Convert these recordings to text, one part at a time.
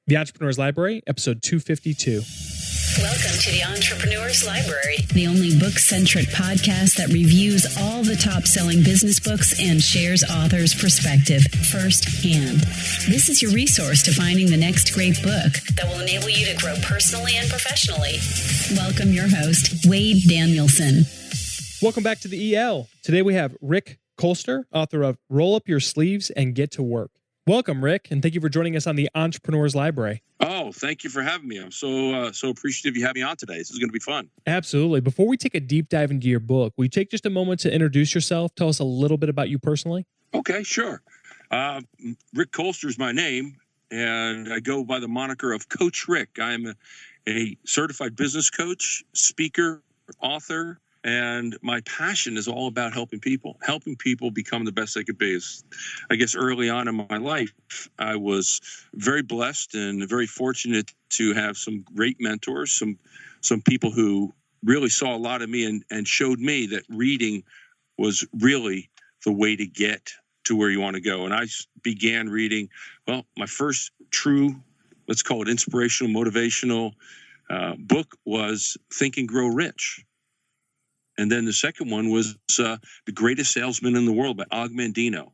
The Entrepreneur's Library, episode 252. Welcome to the Entrepreneur's Library, the only book-centric podcast that reviews all the top-selling business books and shares authors' perspective firsthand. This is your resource to finding the next great book that will enable you to grow personally and professionally. Welcome your host, Wade Danielson. Welcome back to the EL. Today we have Rick Kolster, author of Roll Up Your Sleeves and Get to Work. Welcome, Rick, and thank you for joining us on the Entrepreneur's Library. Oh, thank you for having me. I'm so appreciative you have me on today. This is going to be fun. Absolutely. Before we take a deep dive into your book, will you take just a moment to introduce yourself? Tell us a little bit about you personally. Okay, sure. Rick Kolster is my name, and I go by the moniker of Coach Rick. I'm a certified business coach, speaker, author, and my passion is all about helping people become the best they could be. I guess early on in my life, I was very blessed and very fortunate to have some great mentors, some people who really saw a lot of me and showed me that reading was really the way to get to where you want to go. And I began reading, my first true, let's call it inspirational, motivational book was Think and Grow Rich. And then the second one was The Greatest Salesman in the World by Og Mandino.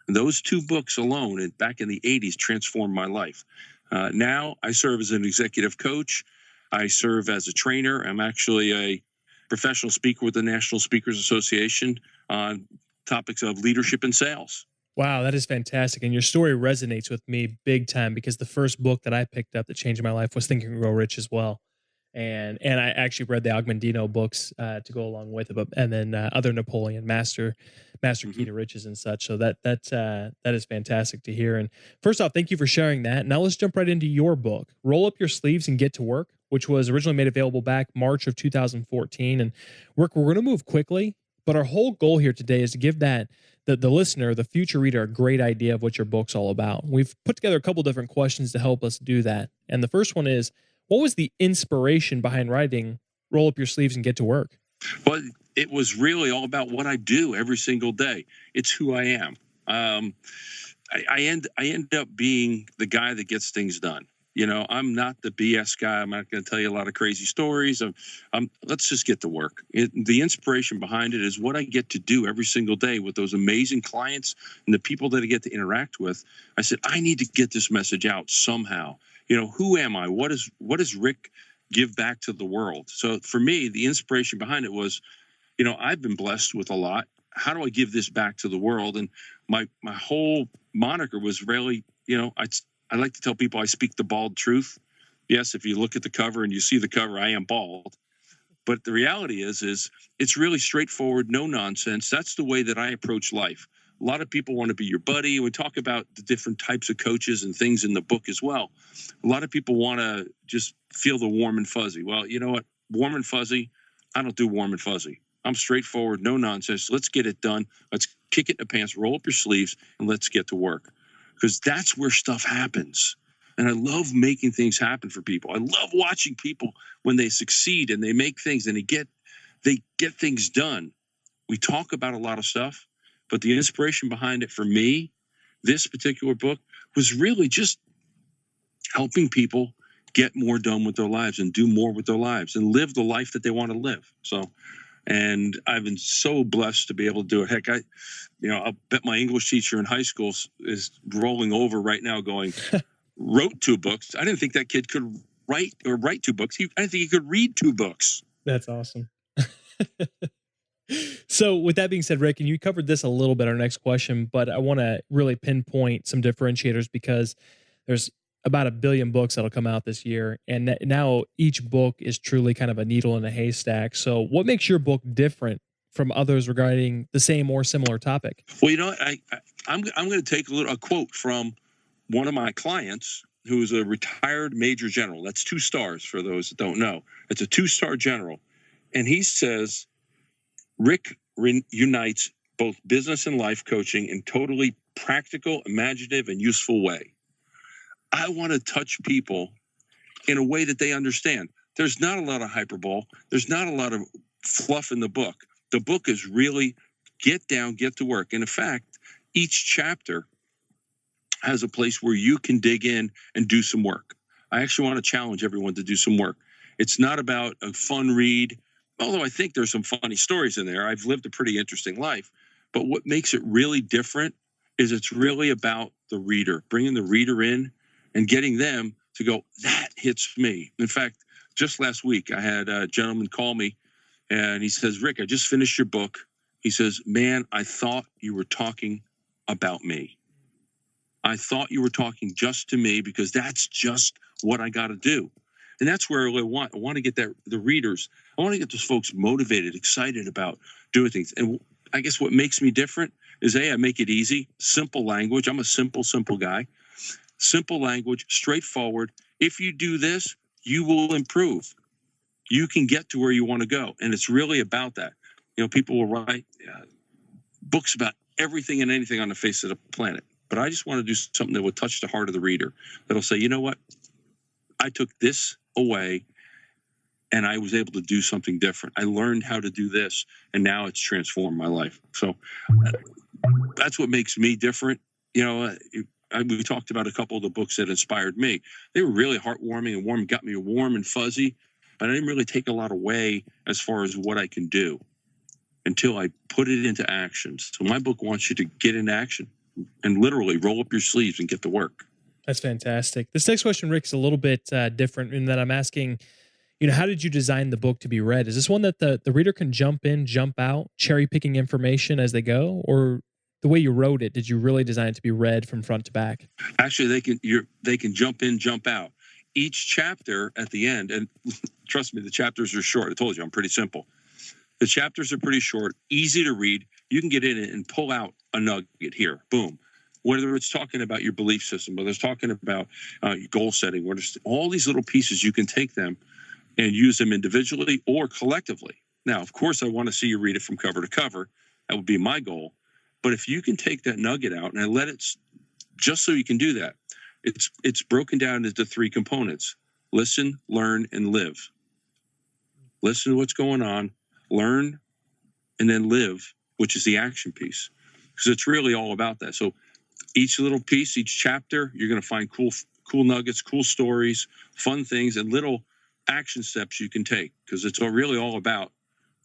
And those two books alone, back in the 80s, transformed my life. Now I serve as an executive coach. I serve as a trainer. I'm actually a professional speaker with the National Speakers Association on topics of leadership and sales. Wow, that is fantastic. And your story resonates with me big time because the first book that I picked up that changed my life was Think and Grow Rich as well. And I actually read the Og Mandino books to go along with it, and then other Napoleon, Master Key to Riches and such. So that is fantastic to hear. And first off, thank you for sharing that. Now let's jump right into your book, Roll Up Your Sleeves and Get to Work, which was originally made available back March of 2014. And Rick, we're going to move quickly, but our whole goal here today is to give the listener, the future reader, a great idea of what your book's all about. We've put together a couple different questions to help us do that. And the first one is, what was the inspiration behind writing Roll Up Your Sleeves and Get to Work? Well, it was really all about what I do every single day. It's who I am. I end up being the guy that gets things done. You know, I'm not the BS guy. I'm not going to tell you a lot of crazy stories. Let's just get to work. The inspiration behind it is what I get to do every single day with those amazing clients and the people that I get to interact with. I said, I need to get this message out somehow. You know, who am I? What does Rick give back to the world? So for me, the inspiration behind it was, you know, I've been blessed with a lot. How do I give this back to the world? And my whole moniker was really, you know, I like to tell people I speak the bald truth. Yes, if you look at the cover and you see the cover, I am bald. But the reality is it's really straightforward, no nonsense. That's the way that I approach life. A lot of people want to be your buddy. We talk about the different types of coaches and things in the book as well. A lot of people want to just feel the warm and fuzzy. Well, you know what? Warm and fuzzy, I don't do warm and fuzzy. I'm straightforward, no nonsense. Let's get it done. Let's kick it in the pants, roll up your sleeves, and let's get to work. Because that's where stuff happens. And I love making things happen for people. I love watching people when they succeed and they make things and they get things done. We talk about a lot of stuff. But the inspiration behind it for me, this particular book, was really just helping people get more done with their lives and do more with their lives and live the life that they want to live. So, and I've been so blessed to be able to do it. Heck, I bet my English teacher in high school is rolling over right now going, wrote 2 books. I didn't think that kid could write 2 books. I didn't think he could read 2 books. That's awesome. So with that being said, Rick, and you covered this a little bit, our next question, but I want to really pinpoint some differentiators because there's about 1 billion books that'll come out this year. And now each book is truly kind of a needle in a haystack. So what makes your book different from others regarding the same or similar topic? Well, you know, I'm going to take a quote from one of my clients who is a retired major general. That's 2 stars for those that don't know. It's a 2-star general. And he says, Rick unites both business and life coaching in totally practical, imaginative, and useful way. I want to touch people in a way that they understand. There's not a lot of hyperbole. There's not a lot of fluff in the book. The book is really get down, get to work. And in fact, each chapter has a place where you can dig in and do some work. I actually want to challenge everyone to do some work. It's not about a fun read, although I think there's some funny stories in there. I've lived a pretty interesting life. But what makes it really different is it's really about the reader, bringing the reader in and getting them to go, that hits me. In fact, just last week, I had a gentleman call me and he says, Rick, I just finished your book. He says, man, I thought you were talking about me. I thought you were talking just to me because that's just what I got to do. And that's where I want to get the readers. I want to get those folks motivated, excited about doing things. And I guess what makes me different is I make it easy, simple language. I'm a simple guy. Simple language, straightforward. If you do this, you will improve. You can get to where you want to go. And it's really about that. People will write books about everything and anything on the face of the planet. But I just want to do something that will touch the heart of the reader. That'll say, you know what? I took this away and I was able to do something different. I learned how to do this and now it's transformed my life. So that's what makes me different. We talked about a couple of the books that inspired me. They were really heartwarming and warm, got me warm and fuzzy, but I didn't really take a lot away as far as what I can do until I put it into action. So my book wants you to get into action and literally roll up your sleeves and get to work. That's fantastic. This next question, Rick, is a little bit different in that I'm asking, how did you design the book to be read? Is this one that the reader can jump in, jump out, cherry picking information as they go? Or the way you wrote it, did you really design it to be read from front to back? Actually, they can jump in, jump out. Each chapter at the end, and trust me, the chapters are short. I told you, I'm pretty simple. The chapters are pretty short, easy to read. You can get in it and pull out a nugget here. Boom. Whether it's talking about your belief system, whether it's talking about goal setting, whether it's all these little pieces, you can take them and use them individually or collectively. Now, of course, I want to see you read it from cover to cover. That would be my goal. But if you can take that nugget out, and I let it, just so you can do that, it's broken down into 3 components: listen, learn, and live. Listen to what's going on, learn, and then live, which is the action piece. Because it's really all about that. So each little piece, each chapter, you're going to find cool nuggets, cool stories, fun things, and little action steps you can take. Because it's really all about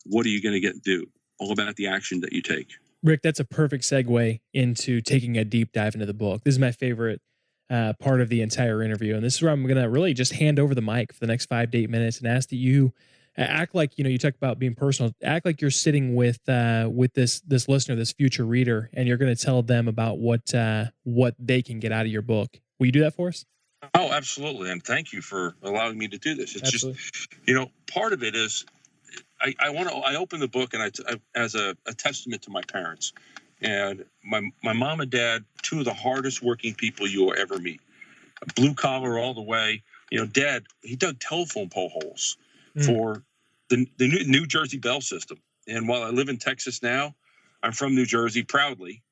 what are you going to do, all about the action that you take. Rick, that's a perfect segue into taking a deep dive into the book. This is my favorite part of the entire interview. And this is where I'm going to really just hand over the mic for the next 5 to 8 minutes and ask that you act like, you talk about being personal, act like you're sitting with this listener, this future reader, and you're going to tell them about what they can get out of your book. Will you do that for us? Oh, absolutely. And thank you for allowing me to do this. It's absolutely. Just, part of it is, I open the book and I as a testament to my parents, and my mom and dad, 2 of the hardest working people you will ever meet, blue collar all the way. Dad, he dug telephone pole holes for the New Jersey Bell system. And while I live in Texas now, I'm from New Jersey proudly,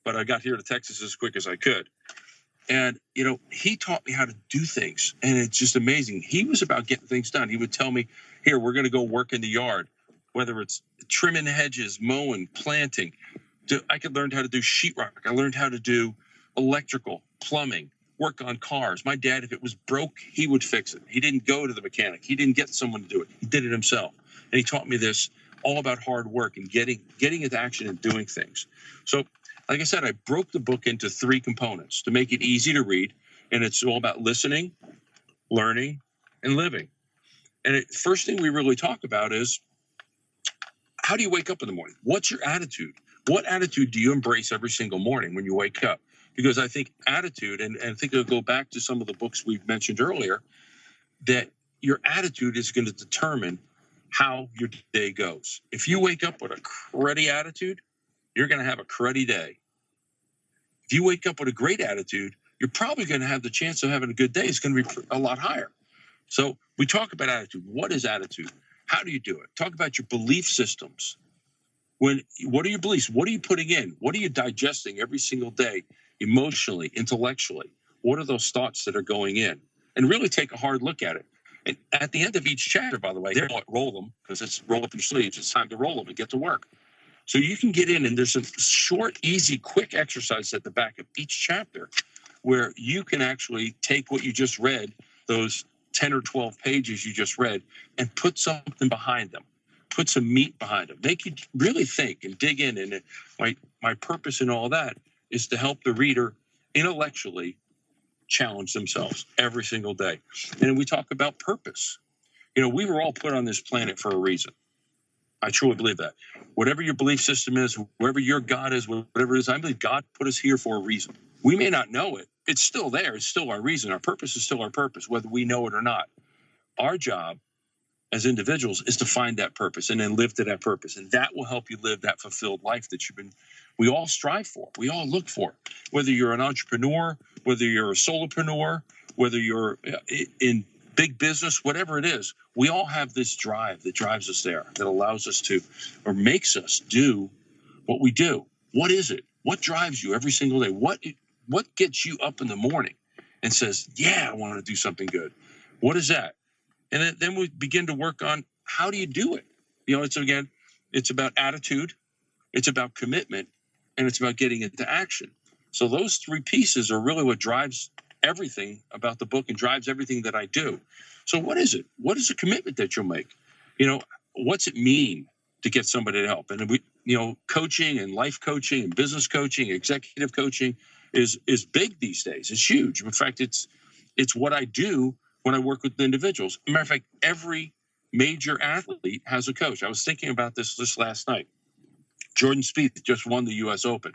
but I got here to Texas as quick as I could. And, he taught me how to do things. And it's just amazing. He was about getting things done. He would tell me, here, we're going to go work in the yard, whether it's trimming hedges, mowing, planting. I could learn how to do sheetrock. I learned how to do electrical, plumbing, work on cars. My dad, if it was broke, he would fix it. He didn't go to the mechanic. He didn't get someone to do it. He did it himself. And he taught me this all about hard work and getting into action and doing things. So, like I said, I broke the book into 3 components to make it easy to read. And it's all about listening, learning, and living. And the first thing we really talk about is, how do you wake up in the morning? What's your attitude? What attitude do you embrace every single morning when you wake up? Because I think attitude, and I think it'll go back to some of the books we've mentioned earlier, that your attitude is going to determine how your day goes. If you wake up with a cruddy attitude, you're going to have a cruddy day. If you wake up with a great attitude, you're probably going to have the chance of having a good day. It's going to be a lot higher. So we talk about attitude. What is attitude? How do you do it? Talk about your belief systems. What are your beliefs? What are you putting in? What are you digesting every single day, emotionally, intellectually? What are those thoughts that are going in? And really take a hard look at it. And at the end of each chapter, by the way, they roll them, because it's roll up your sleeves. It's time to roll them and get to work. So you can get in, and there's a short, easy, quick exercise at the back of each chapter where you can actually take what you just read, those 10 or 12 pages you just read, and put something behind them, put some meat behind them, make you really think and dig in. And my purpose in all that is to help the reader intellectually challenge themselves every single day. And we talk about purpose. We were all put on this planet for a reason. I truly believe that. Whatever your belief system is, wherever your God is, whatever it is, I believe God put us here for a reason. We may not know it. It's still there. It's still our reason. Our purpose is still our purpose, whether we know it or not. Our job as individuals is to find that purpose and then live to that purpose. And that will help you live that fulfilled life that we all strive for. We all look for. Whether you're an entrepreneur, whether you're a solopreneur, whether you're in big business, whatever it is, we all have this drive that drives us there, that allows us to, or makes us do what we do. What is it? What drives you every single day? What gets you up in the morning and says, yeah, I want to do something good? What is that? And then we begin to work on, how do you do it? It's about attitude, it's about commitment, and it's about getting into action. So those three pieces are really what drives everything about the book and drives everything that I do. So what is it? What is the commitment that you'll make? What's it mean to get somebody to help? And coaching and life coaching and business coaching, executive coaching is big these days. It's huge. In fact, it's what I do when I work with individuals. As a matter of fact, every major athlete has a coach. I was thinking about this last night. Jordan Spieth just won the U.S. Open.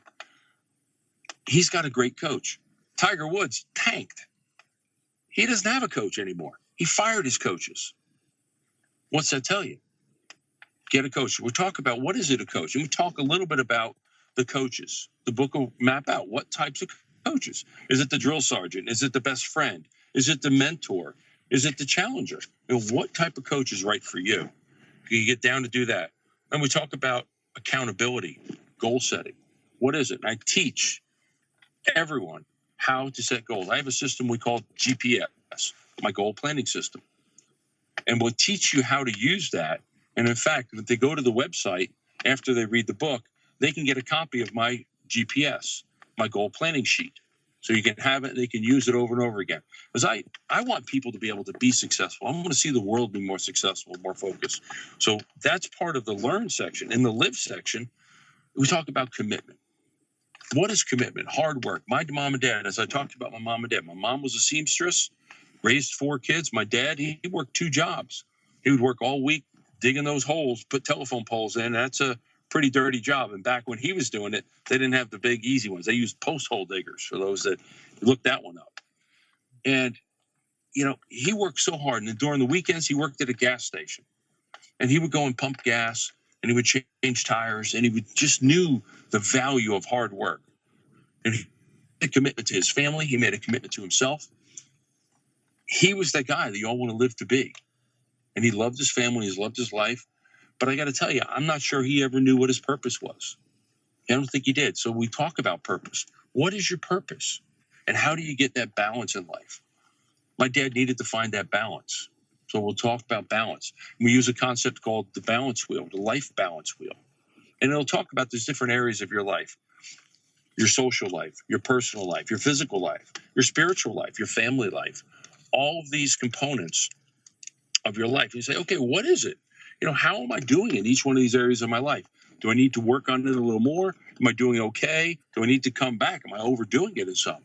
He's got a great coach. Tiger Woods tanked. He doesn't have a coach anymore. He fired his coaches. What's that tell you? Get a coach. We'll talk about, what is it, a coach? And we talk a little bit about the coaches. The book will map out what types of coaches. Is it the drill sergeant? Is it the best friend? Is it the mentor? Is it the challenger? What type of coach is right for you? You get down to do that. And we talk about accountability, goal setting. What is it? And I teach everyone how to set goals. I have a system we call GPS, my goal planning system. And we'll teach you how to use that. And in fact, if they go to the website after they read the book, they can get a copy of my GPS, my goal planning sheet. So you can have it and they can use it over and over again. Because I want people to be able to be successful. I want to see the world be more successful, more focused. So that's part of the learn section. In the live section, we talk about commitment. What is commitment? Hard work. My mom and dad, as I talked about my mom and dad, my mom was a seamstress, raised 4 kids. My dad, he worked 2 jobs. He would work all week digging those holes, put telephone poles in. That's a pretty dirty job. And back when he was doing it, they didn't have the big, easy ones. They used post hole diggers for those that looked that one up. And, he worked so hard. And during the weekends, he worked at a gas station. And he would go and pump gas, and he would change tires, and he would just knew the value of hard work. And he made a commitment to his family. He made a commitment to himself. He was that guy that you all want to live to be. And he loved his family. He's loved his life. But I got to tell you, I'm not sure he ever knew what his purpose was. I don't think he did. So we talk about purpose. What is your purpose? And how do you get that balance in life? My dad needed to find that balance. So we'll talk about balance. We use a concept called the balance wheel, the life balance wheel. And it'll talk about these different areas of your life. Your social life, your personal life, your physical life, your spiritual life, your family life. All of these components of your life. You say, okay, what is it? How am I doing in each one of these areas of my life? Do I need to work on it a little more? Am I doing okay? Do I need to come back? Am I overdoing it in some?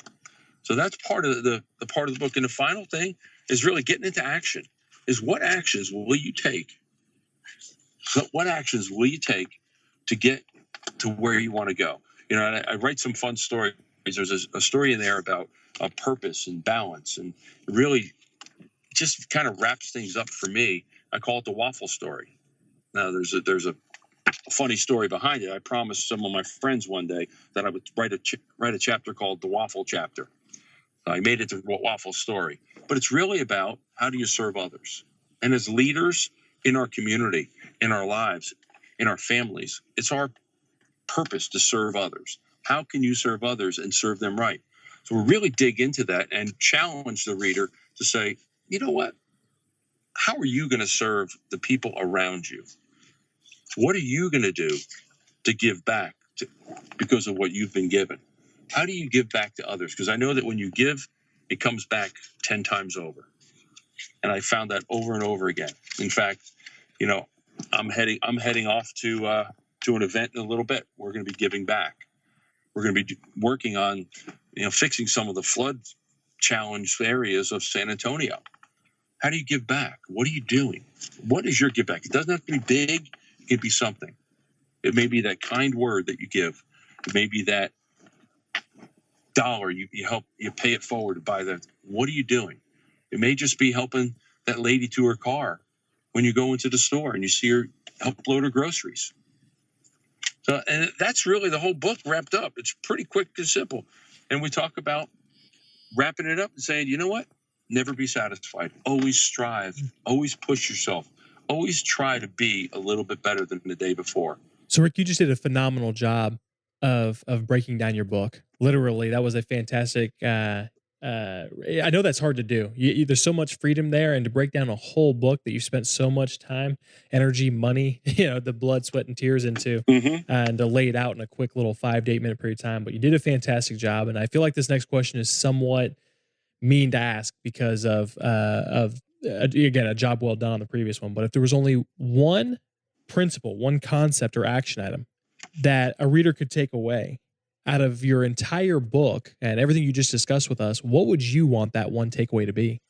So that's part of the part of the book. And the final thing is really getting into action. Is what actions will you take? What actions will you take to get to where you want to go? I write some fun stories. There's a story in there about purpose and balance, and it really just kind of wraps things up for me. I call it the waffle story. Now, there's a funny story behind it. I promised some of my friends one day that I would write a chapter called the waffle chapter. I made it the waffle story. But it's really about, how do you serve others? And as leaders in our community, in our lives, in our families, it's our purpose to serve others. How can you serve others and serve them right? So we really dig into that and challenge the reader to say, you know what? How are you going to serve the people around you? What are you going to do to give back because of what you've been given? How do you give back to others? Because I know that when you give, it comes back 10 times over. And I found that over and over again. In fact, you know, I'm heading off to an event in a little bit. We're going to be giving back. We're going to be working on, fixing some of the flood challenged areas of San Antonio. How do you give back? What are you doing? What is your give back? It doesn't have to be big. It can be something. It may be that kind word that you give. It may be that dollar you pay it forward to buy that. What are you doing? It may just be helping that lady to her car when you go into the store and you see her help load her groceries. So, and that's really the whole book wrapped up. It's pretty quick and simple. And we talk about wrapping it up and saying, you know what? Never be satisfied. Always strive. Always push yourself. Always try to be a little bit better than the day before. So, Rick, you just did a phenomenal job of breaking down your book. Literally, that was a fantastic. I know that's hard to do. There's so much freedom there, and to break down a whole book that you spent so much time, energy, money, the blood, sweat, and tears into, and to lay it out in a quick little 5 to 8 minute period of time. But you did a fantastic job, and I feel like this next question is somewhat mean to ask because of again, a job well done on the previous one. But if there was only one principle, one concept or action item that a reader could take away out of your entire book and everything you just discussed with us, what would you want that one takeaway to be?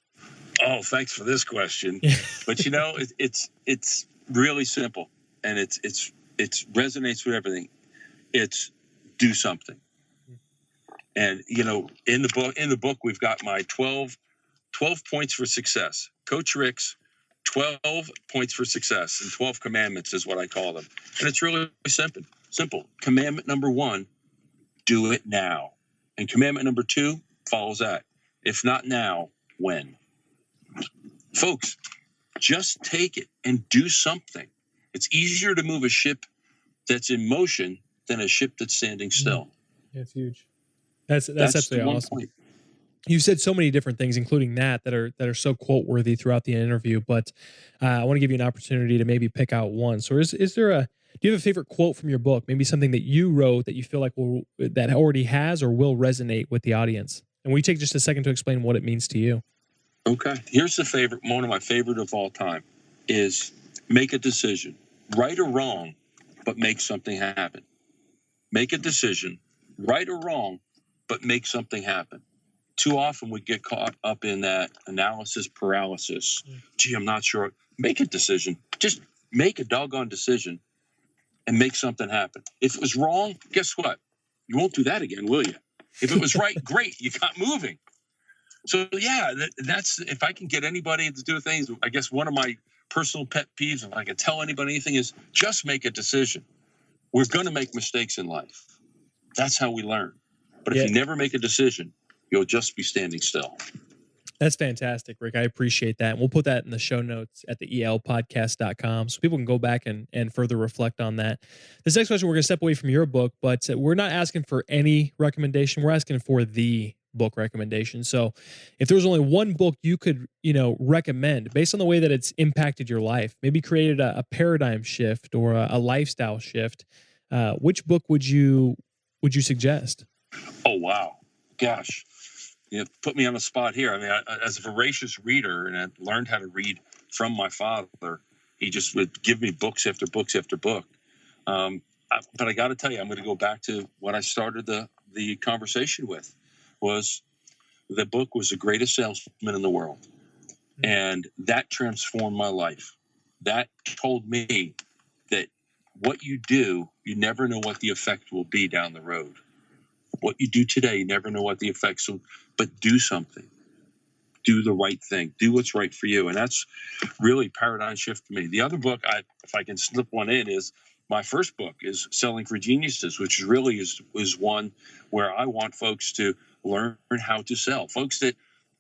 Oh, thanks for this question. But it's really simple, and it resonates with everything. It's do something. And in the book we've got my 12 points for success. Coach Rick's 12 points for success, and 12 commandments is what I call them. And it's really simple. Commandment number 1, do it now. And commandment number 2 follows that. If not now, when? Folks, just take it and do something. It's easier to move a ship that's in motion than a ship that's standing still. Yeah, it's huge. That's absolutely awesome. Point. You said so many different things, including that are so quote worthy throughout the interview. But I want to give you an opportunity to maybe pick out one. So, do you have a favorite quote from your book? Maybe something that you wrote that you feel like that already has or will resonate with the audience. And we take just a second to explain what it means to you. Okay, here's one of my favorite of all time is make a decision, right or wrong, but make something happen. Make a decision, right or wrong, but make something happen. Too often we get caught up in that analysis paralysis. Gee, I'm not sure. Make a decision. Just make a doggone decision and make something happen. If it was wrong, guess what? You won't do that again, will you? If it was right, great. You got moving. So, yeah, that's if I can get anybody to do things, I guess one of my personal pet peeves, if I can tell anybody anything, is just make a decision. We're going to make mistakes in life. That's how we learn. But if you never make a decision, you'll just be standing still. That's fantastic, Rick. I appreciate that. And we'll put that in the show notes at the elpodcast.com so people can go back and further reflect on that. This next question, we're going to step away from your book, but we're not asking for any recommendation. We're asking for the book recommendation. So if there was only one book you could, recommend based on the way that it's impacted your life, maybe created a paradigm shift or a lifestyle shift, which book would you suggest? Oh, wow. Gosh. Put me on the spot here. I mean, as a voracious reader, and I learned how to read from my father, he just would give me books after books after book. But I got to tell you, I'm going to go back to what I started the conversation with, was the book was The Greatest Salesman in the World. And that transformed my life. That told me that what you do, you never know what the effect will be down the road. What you do today, you never know what the effects will, but do something. Do the right thing. Do what's right for you. And that's really paradigm shift for me. The other book, if I can slip one in, is my first book is Selling for Geniuses, which really is one where I want folks to learn how to sell. Folks that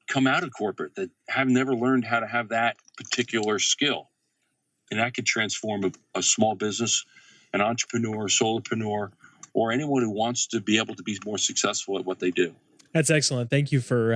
come out of corporate that have never learned how to have that particular skill. And that could transform a small business, an entrepreneur, solopreneur, or anyone who wants to be able to be more successful at what they do. That's excellent. Thank you for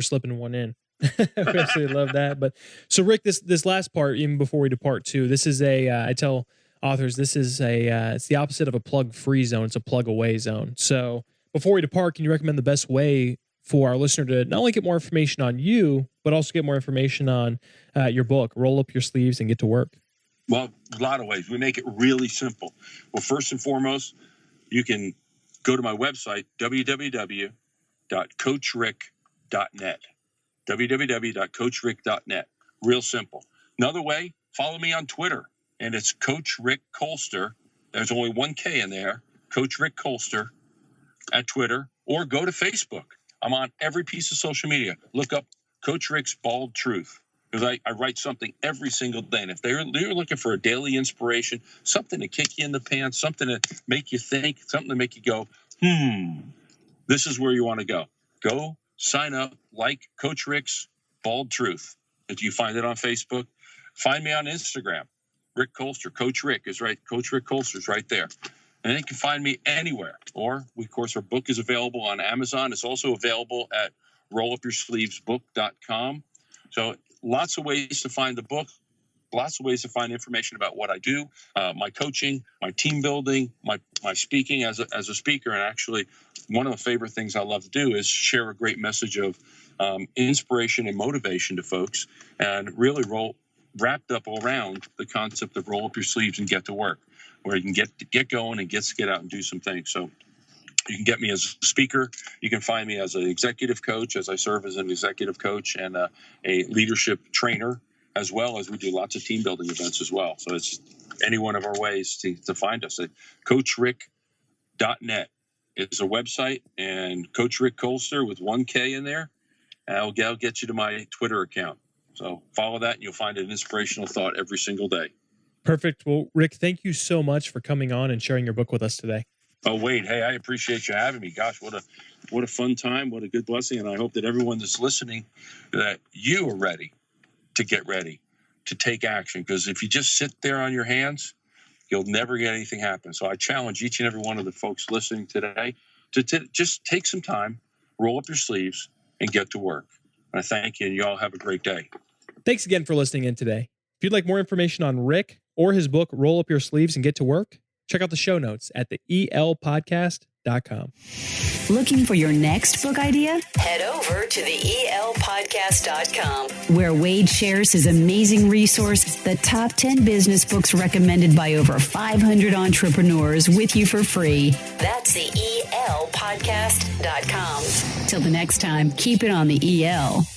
slipping one in. I absolutely love that. But so, Rick, this last part, even before we depart too, this is I tell authors, this is it's the opposite of a plug-free zone. It's a plug-away zone. So Before we depart, can you recommend the best way for our listener to not only get more information on you, but also get more information on your book, Roll Up Your Sleeves and Get to Work? Well, a lot of ways. We make it really simple. Well, first and foremost, you can go to my website, www.coachrick.net. www.coachrick.net. Real simple. Another way, follow me on Twitter, and it's Coach Rick Kolster. There's only one K in there, Coach Rick Kolster at Twitter, or go to Facebook. I'm on every piece of social media. Look up Coach Rick's Bald Truth, because I write something every single day. And if they're looking for a daily inspiration, something to kick you in the pants, something to make you think, something to make you go, this is where you want to go. Go sign up, like Coach Rick's Bald Truth. If you find it on Facebook, find me on Instagram, Rick Kolster. Coach Rick is right. Coach Rick Kolster is right there. And you can find me anywhere. Or, of course, our book is available on Amazon. It's also available at rollupyoursleevesbook.com. So lots of ways to find the book, lots of ways to find information about what I do, my coaching, my team building, my speaking as a speaker. And actually, one of the favorite things I love to do is share a great message of inspiration and motivation to folks, and really wrapped up around the concept of roll up your sleeves and get to work, where you can get going and get out and do some things. So you can get me as a speaker. You can find me as an executive coach, as I serve as an executive coach and a leadership trainer, as well as we do lots of team building events as well. So it's any one of our ways to find us at coachrick.net. It's a website, and Coach Rick Kolster with one K in there. I'll get you to my Twitter account. So follow that, and you'll find an inspirational thought every single day. Perfect. Well, Rick, thank you so much for coming on and sharing your book with us today. Oh, Wade, hey, I appreciate you having me. Gosh, what a fun time. What a good blessing. And I hope that everyone that's listening, that you are ready to get ready to take action. Because if you just sit there on your hands, you'll never get anything happen. So I challenge each and every one of the folks listening today to just take some time, roll up your sleeves, and get to work. And I thank you, and you all have a great day. Thanks again for listening in today. If you'd like more information on Rick or his book, Roll Up Your Sleeves and Get to Work, check out the show notes at the elpodcast.com. Looking for your next book idea? Head over to the elpodcast.com, where Wade shares his amazing resource, the top 10 business books recommended by over 500 entrepreneurs, with you for free. That's the elpodcast.com. Till the next time, keep it on the EL.